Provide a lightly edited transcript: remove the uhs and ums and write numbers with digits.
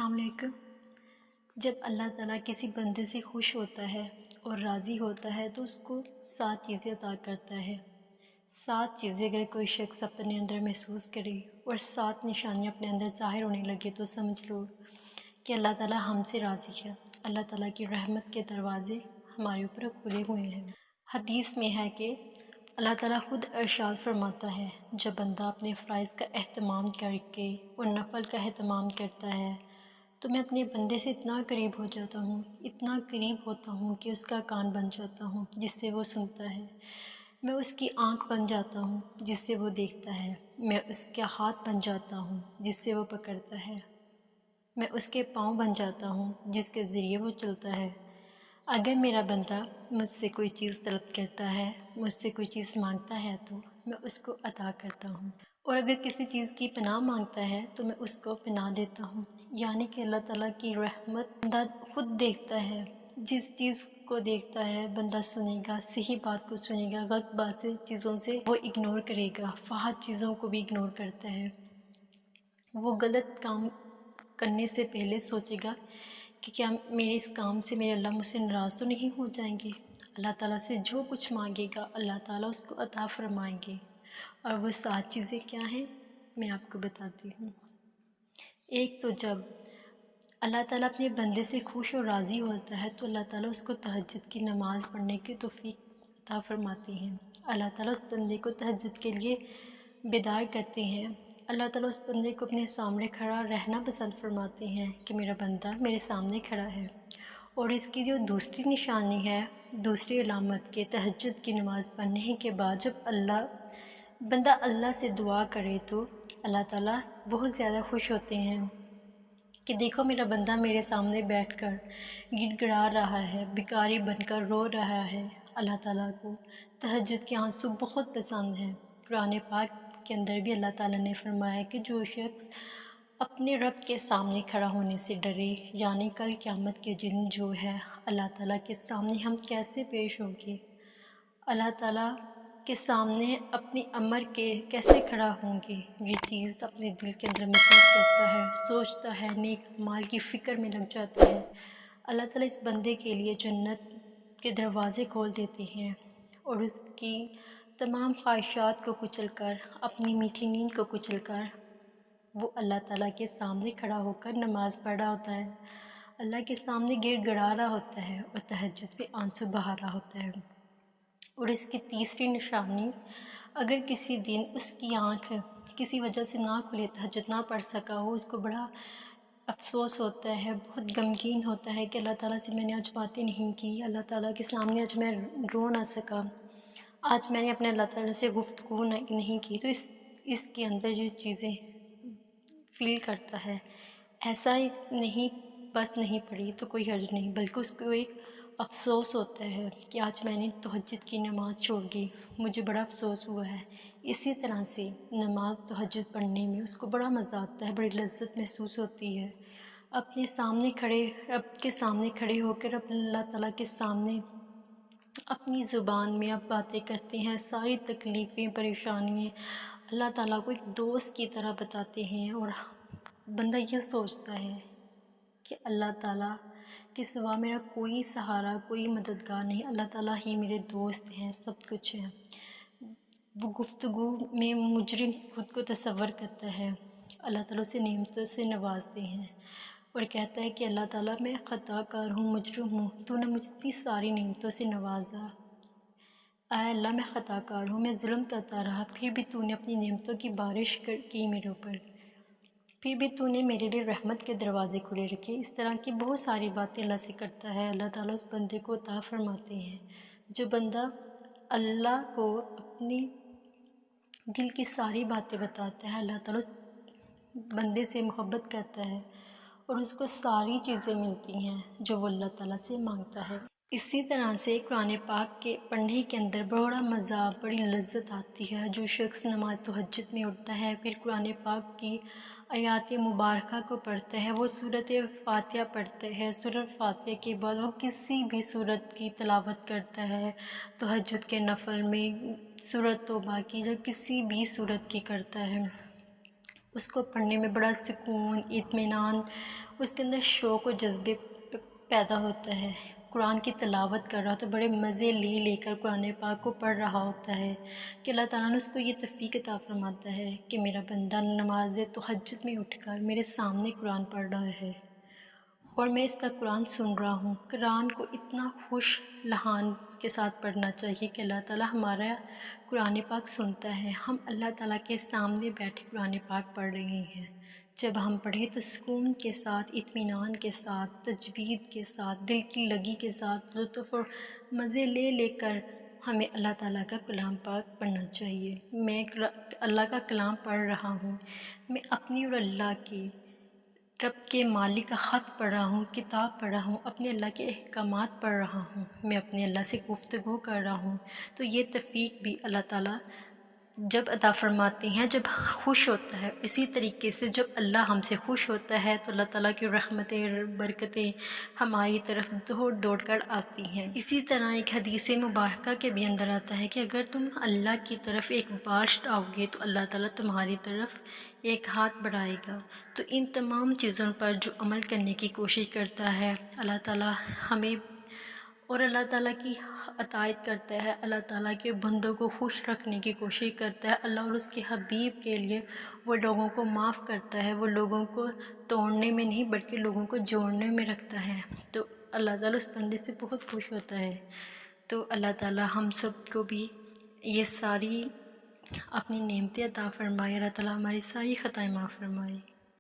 السلام علیکم۔ جب اللہ تعالیٰ کسی بندے سے خوش ہوتا ہے اور راضی ہوتا ہے تو اس کو 7 چیزیں عطا کرتا ہے۔ 7 چیزیں اگر کوئی شخص اپنے اندر محسوس کرے اور 7 نشانیاں اپنے اندر ظاہر ہونے لگے تو سمجھ لو کہ اللہ تعالیٰ ہم سے راضی ہے۔ اللہ تعالیٰ کی رحمت کے دروازے ہمارے اوپر کھلے ہوئے ہیں۔ حدیث میں ہے کہ اللہ تعالیٰ خود ارشاد فرماتا ہے، جب بندہ اپنے فرائض کا اہتمام کر کے اور نفل کا اہتمام کرتا ہے تو میں اپنے بندے سے اتنا قریب ہو جاتا ہوں، اتنا قریب ہوتا ہوں کہ اس کا کان بن جاتا ہوں جس سے وہ سنتا ہے، میں اس کی آنکھ بن جاتا ہوں جس سے وہ دیکھتا ہے، میں اس کا ہاتھ بن جاتا ہوں جس سے وہ پکڑتا ہے، میں اس کے پاؤں بن جاتا ہوں جس کے ذریعے وہ چلتا ہے۔ اگر میرا بندہ مجھ سے کوئی چیز طلب کرتا ہے، مجھ سے کوئی چیز مانگتا ہے تو میں اس کو عطا کرتا ہوں، اور اگر کسی چیز کی پناہ مانگتا ہے تو میں اس کو پناہ دیتا ہوں۔ یعنی کہ اللہ تعالیٰ کی رحمت بندہ خود دیکھتا ہے، جس چیز کو دیکھتا ہے بندہ سنے گا، صحیح بات کو سنے گا، غلط بات سے چیزوں سے وہ اگنور کرے گا، فحش چیزوں کو بھی اگنور کرتا ہے۔ وہ غلط کام کرنے سے پہلے سوچے گا کہ کیا میرے اس کام سے میرے اللہ مجھ سے ناراض تو نہیں ہو جائیں گے۔ اللہ تعالیٰ سے جو کچھ مانگے گا اللہ تعالیٰ اس کو عطا فرمائیں گے۔ اور وہ 7 چیزیں کیا ہیں میں آپ کو بتاتی ہوں۔ ایک تو جب اللہ تعالیٰ اپنے بندے سے خوش اور راضی ہوتا ہے تو اللہ تعالیٰ اس کو تہجد کی نماز پڑھنے کی توفیق عطا فرماتے ہیں۔ اللہ تعالیٰ اس بندے کو تہجد کے لیے بیدار کرتے ہیں۔ اللہ تعالیٰ اس بندے کو اپنے سامنے کھڑا رہنا پسند فرماتے ہیں کہ میرا بندہ میرے سامنے کھڑا ہے۔ اور اس کی جو دوسری نشانی ہے، دوسری علامت کے تہجد کی نماز پڑھنے کے بعد جب بندہ اللہ سے دعا کرے تو اللہ تعالیٰ بہت زیادہ خوش ہوتے ہیں کہ دیکھو میرا بندہ میرے سامنے بیٹھ کر گڑ گڑا رہا ہے، بھکاری بن کر رو رہا ہے۔ اللہ تعالیٰ کو تہجد کے آنسو بہت پسند ہیں۔ قرآن پاک کے اندر بھی اللہ تعالیٰ نے فرمایا کہ جو شخص اپنے رب کے سامنے کھڑا ہونے سے ڈرے، یعنی کل قیامت کے دن جو ہے اللہ تعالیٰ کے سامنے ہم کیسے پیش ہوں گے، اللہ تعالیٰ کے سامنے اپنی امر کے کیسے کھڑا ہوں گے، یہ چیز اپنے دل کے اندر محسوس کرتا ہے، سوچتا ہے، نیک اعمال کی فکر میں لگ جاتا ہے۔ اللہ تعالیٰ اس بندے کے لیے جنت کے دروازے کھول دیتے ہیں اور اس کی تمام خواہشات کو کچل کر، اپنی میٹھی نیند کو کچل کر وہ اللہ تعالیٰ کے سامنے کھڑا ہو کر نماز پڑھ رہا ہوتا ہے، اللہ کے سامنے گڑ گڑا رہا ہوتا ہے اور تہجد پہ آنسو بہا رہا ہوتا ہے۔ اور اس کی تیسری نشانی، اگر کسی دن اس کی آنکھ کسی وجہ سے نہ کھلے، تہجد نہ پڑھ سکا ہو، اس کو بڑا افسوس ہوتا ہے، بہت غمگین ہوتا ہے کہ اللہ تعالیٰ سے میں نے آج باتیں نہیں کی، اللہ تعالیٰ کے سامنے آج میں رو نہ سکا، آج میں نے اپنے اللہ تعالیٰ سے گفتگو نہیں کی، تو اس کے اندر جو چیزیں فیل کرتا ہے، ایسا ہی نہیں بس نہیں پڑھی تو کوئی حرج نہیں، بلکہ اس کو ایک افسوس ہوتا ہے کہ آج میں نے تہجد کی نماز چھوڑ دی، مجھے بڑا افسوس ہوا ہے۔ اسی طرح سے نماز تہجد پڑھنے میں اس کو بڑا مزہ آتا ہے، بڑی لذت محسوس ہوتی ہے۔ اپنے سامنے رب کے سامنے کھڑے ہو کر اللہ تعالیٰ کے سامنے اپنی زبان میں آپ باتیں کرتے ہیں، ساری تکلیفیں پریشانیاں اللہ تعالیٰ کو ایک دوست کی طرح بتاتے ہیں، اور بندہ یہ سوچتا ہے کہ اللہ تعالیٰ کے سوا میرا کوئی سہارا، کوئی مددگار نہیں، اللہ تعالیٰ ہی میرے دوست ہیں، سب کچھ ہے۔ وہ گفتگو میں مجرم خود کو تصور کرتا ہے، اللہ تعالیٰ اسے نعمتوں سے نوازتے ہیں اور کہتا ہے کہ اللہ تعالیٰ میں خطا کار ہوں، مجرم ہوں، تو نے مجھے اتنی ساری نعمتوں سے نوازا، اے اللہ میں خطا کار ہوں، میں ظلم کرتا رہا، پھر بھی تو نے اپنی نعمتوں کی بارش کی میرے اوپر، پھر بھی تو نے میرے لیے رحمت کے دروازے کھلے رکھے۔ اس طرح کی بہت ساری باتیں اللہ سے کرتا ہے، اللہ تعالیٰ اس بندے کو عطا فرماتے ہیں۔ جو بندہ اللہ کو اپنی دل کی ساری باتیں بتاتا ہے، اللہ تعالیٰ اس بندے سے محبت کرتا ہے اور اس کو ساری چیزیں ملتی ہیں جو وہ اللہ تعالیٰ سے مانگتا ہے۔ اسی طرح سے قرآن پاک کے پڑھنے کے اندر بڑا مزہ، بڑی لذت آتی ہے۔ جو شخص نماز تہجد میں اٹھتا ہے، پھر قرآن پاک کی آیات مبارکہ کو پڑھتا ہے، وہ سورۃ فاتحہ پڑھتا ہے، سورۃ فاتحہ کے بعد وہ کسی بھی سورت کی تلاوت کرتا ہے، تہجد کے نفل میں سورۃ توبہ کی، جو کسی بھی سورت کی کرتا ہے، اس کو پڑھنے میں بڑا سکون، اطمینان، اس کے اندر شوق و جذبے پیدا ہوتا ہے۔ قرآن کی تلاوت کر رہا ہوتا ہے، بڑے مزے لے کر قرآن پاک کو پڑھ رہا ہوتا ہے کہ اللہ تعالیٰ نے اس کو یہ توفیق عطا فرماتا ہے کہ میرا بندہ نماز تہجد میں اٹھ کر میرے سامنے قرآن پڑھ رہا ہے اور میں اس کا قرآن سن رہا ہوں۔ قرآن کو اتنا خوش لہان کے ساتھ پڑھنا چاہیے کہ اللہ تعالیٰ ہمارا قرآن پاک سنتا ہے۔ ہم اللہ تعالیٰ کے سامنے بیٹھے قرآن پاک پڑھ رہے ہیں۔ جب ہم پڑھیں تو سکون کے ساتھ، اطمینان کے ساتھ، تجوید کے ساتھ، دل کی لگی کے ساتھ، لطف اور مزے لے کر ہمیں اللہ تعالیٰ کا کلام پاک پڑھنا چاہیے۔ میں اللہ کا کلام پڑھ رہا ہوں، میں اپنی اور اللہ کی، رب کے مالک کا خط پڑھ رہا ہوں، کتاب پڑھ رہا ہوں، اپنے اللہ کے احکامات پڑھ رہا ہوں، میں اپنے اللہ سے گفتگو کر رہا ہوں، تو یہ توفیق بھی اللہ تعالیٰ جب عطا فرماتے ہیں جب خوش ہوتا ہے۔ اسی طریقے سے جب اللہ ہم سے خوش ہوتا ہے تو اللہ تعالیٰ کی رحمتیں، برکتیں ہماری طرف دوڑ کر آتی ہیں۔ اسی طرح ایک حدیث مبارکہ کے بھی اندر آتا ہے کہ اگر تم اللہ کی طرف ایک بار آؤ گے تو اللہ تعالیٰ تمہاری طرف ایک ہاتھ بڑھائے گا۔ تو ان تمام چیزوں پر جو عمل کرنے کی کوشش کرتا ہے اللہ تعالیٰ ہمیں، اور اللہ تعالیٰ کی اطاعت کرتا ہے، اللہ تعالیٰ کے بندوں کو خوش رکھنے کی کوشش کرتا ہے، اللہ اور اس کے حبیب کے لیے وہ لوگوں کو معاف کرتا ہے، وہ لوگوں کو توڑنے میں نہیں بلکہ لوگوں کو جوڑنے میں رکھتا ہے، تو اللہ تعالیٰ اس بندے سے بہت خوش ہوتا ہے۔ تو اللہ تعالیٰ ہم سب کو بھی یہ ساری اپنی نعمتیں عطا فرمائے، اللہ تعالیٰ ہماری ساری خطائیں معاف فرمائے۔